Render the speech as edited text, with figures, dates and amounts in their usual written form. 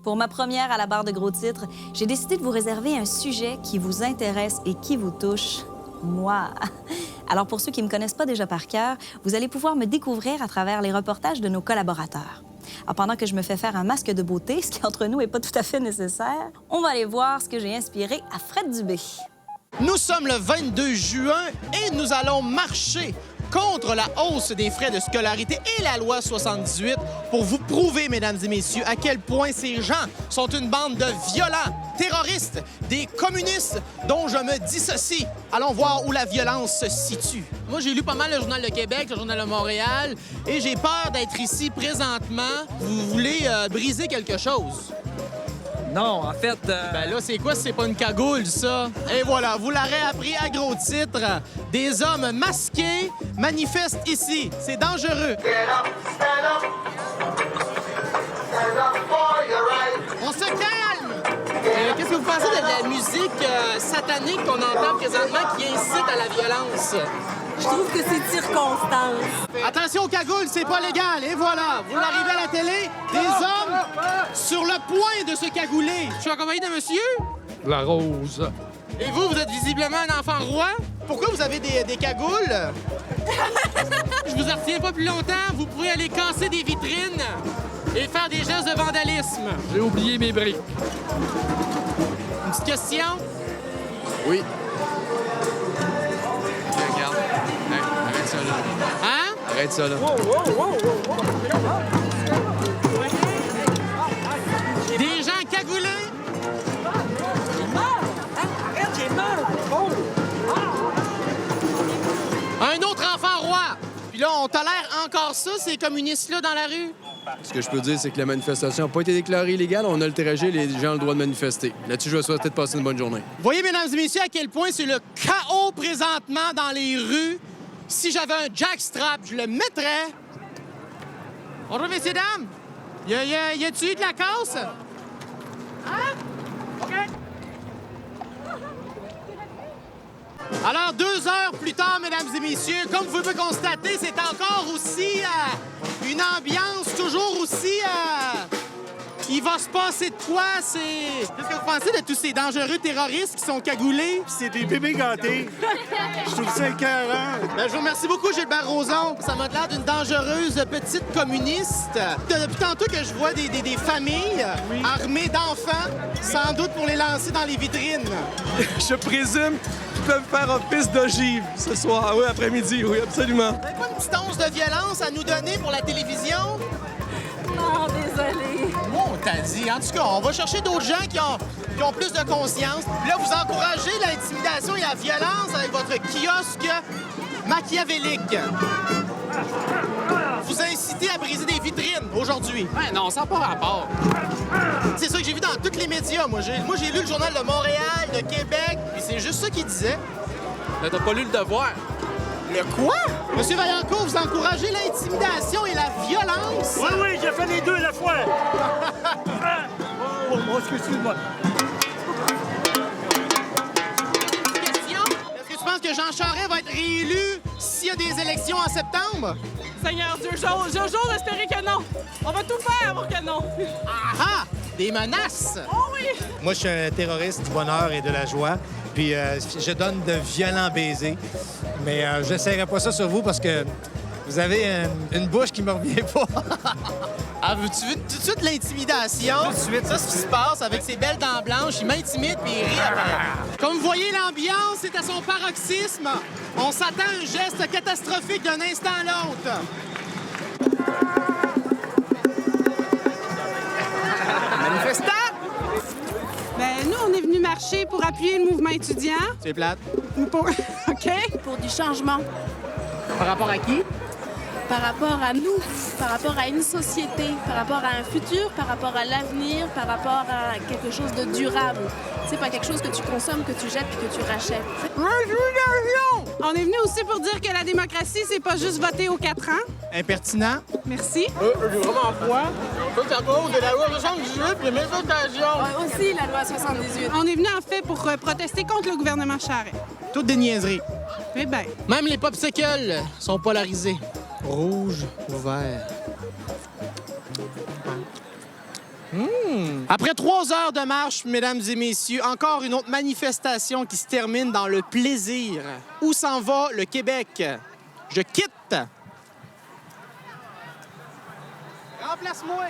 Pour ma première à la barre de gros titres, j'ai décidé de vous réserver un sujet qui vous intéresse et qui vous touche, moi. Alors pour ceux qui ne me connaissent pas déjà par cœur, vous allez pouvoir me découvrir à travers les reportages de nos collaborateurs. Alors, pendant que je me fais faire un masque de beauté, ce qui entre nous n'est pas tout à fait nécessaire, on va aller voir ce que j'ai inspiré à Fred Dubé. Nous sommes le 22 juin et nous allons marcher contre la hausse des frais de scolarité et la loi 78 pour vous prouver, mesdames et messieurs, à quel point ces gens sont une bande de violents, terroristes, des communistes dont je me dissocie. Allons voir où la violence se situe. Moi, j'ai lu pas mal le Journal de Québec, le Journal de Montréal, et j'ai peur d'être ici présentement. Vous voulez briser quelque chose? Non, en fait... Ben là, c'est quoi si c'est pas une cagoule, ça? Et voilà, vous l'aurez appris à gros titre. Des hommes masqués manifestent ici. C'est dangereux. On se calme! Qu'est-ce que vous pensez de la musique satanique qu'on entend présentement qui incite à la violence? Je trouve que c'est circonstance. Attention, cagoule, c'est pas légal. Et voilà, vous l'arrivez à la télé, des hommes sur le point de se cagouler. Je suis accompagné d'un monsieur. La rose. Et vous, vous êtes visiblement un enfant roi. Pourquoi vous avez des cagoules? Je vous en retiens pas plus longtemps. Vous pourrez aller casser des vitrines et faire des gestes de vandalisme. J'ai oublié mes briques. Une petite question? Oui. Regarde. Hey, arrête ça, là. Hein? Arrête ça, là. Des gens cagoulés? Un autre enfant roi. Puis là, on tolère encore ça, ces communistes-là, dans la rue? Ce que je peux dire, c'est que la manifestation n'a pas été déclarée illégale. On a interrogé, les gens ont le droit de manifester. Là-dessus, je vous souhaite peut-être passer une bonne journée. Vous voyez, mesdames et messieurs, à quel point c'est le chaos présentement dans les rues. Si j'avais un jackstrap, je le mettrais. Bonjour, messieurs, dames. Y a-tu eu de la casse? Hein? OK. Alors, 2 heures plus tard, mesdames et messieurs, comme vous pouvez constater, c'est encore aussi une ambiance toujours aussi... Il va se passer de quoi? Qu'est-ce que vous pensez de tous ces dangereux terroristes qui sont cagoulés? C'est des bébés gâtés. Je trouve ça écœurant. Ben, je vous remercie beaucoup, Gilbert Rozon. Ça m'a l'air d'une dangereuse petite communiste. Depuis tantôt que je vois des familles armées d'enfants, sans doute pour les lancer dans les vitrines. Je présume qu'ils peuvent faire office d'ogive ce soir. Oui, après-midi, oui, absolument. Vous n'avez pas une petite once de violence à nous donner pour la télévision? Non, désolée. Moi, on t'a dit. En tout cas, on va chercher d'autres gens qui ont plus de conscience. Puis là, vous encouragez l'intimidation et la violence avec votre kiosque machiavélique. Vous incitez à briser des vitrines aujourd'hui. Ouais, non, ça n'a pas rapport. C'est ça que j'ai vu dans tous les médias. Moi, j'ai lu le Journal de Montréal, de Québec, puis c'est juste ça qu'il disait. Mais t'as pas lu le devoir. Le quoi? Monsieur Vaillancourt, vous encouragez l'intimidation et la violence? Oui, oui, j'ai fait les deux à la fois. Excuse-moi. Question? Est-ce que tu penses que Jean Charest va être réélu s'il y a des élections en septembre? Seigneur Dieu, j'ose espérer que non. On va tout faire pour que non. Ah! Des menaces! Oh oui! Moi, je suis un terroriste du bonheur et de la joie. Puis je donne de violents baisers. Mais je n'essaierai pas ça sur vous parce que vous avez une bouche qui me revient pas. Ah, veux-tu vu tout de suite l'intimidation? Tout de suite. Ça, c'est ce qui se passe avec ses belles dents blanches. Il m'intimide puis il rit après. Comme vous voyez, l'ambiance est à son paroxysme. On s'attend à un geste catastrophique d'un instant à l'autre. Manifestant! Ben, nous, on est venus marcher pour appuyer le mouvement étudiant. C'est plate. Ou pour... OK? Pour du changement. Par rapport à qui? Par rapport à nous, par rapport à une société, par rapport à un futur, par rapport à l'avenir, par rapport à quelque chose de durable. C'est pas quelque chose que tu consommes, que tu jettes puis que tu rachètes. On est venu aussi pour dire que la démocratie, c'est pas juste voter aux 4 ans. Impertinent. Merci. J'ai vraiment froid. Ça, c'est à cause de la loi 78 et mes occasions. Aussi, la loi 78. On est venu, en fait, pour protester contre le gouvernement Charest. Toutes des niaiseries. Eh bien, Même les popsicles sont polarisés. Rouge ou vert. Après 3 heures de marche, mesdames et messieurs, encore une autre manifestation qui se termine dans le plaisir. Où s'en va le Québec? Je quitte. Remplace-moi.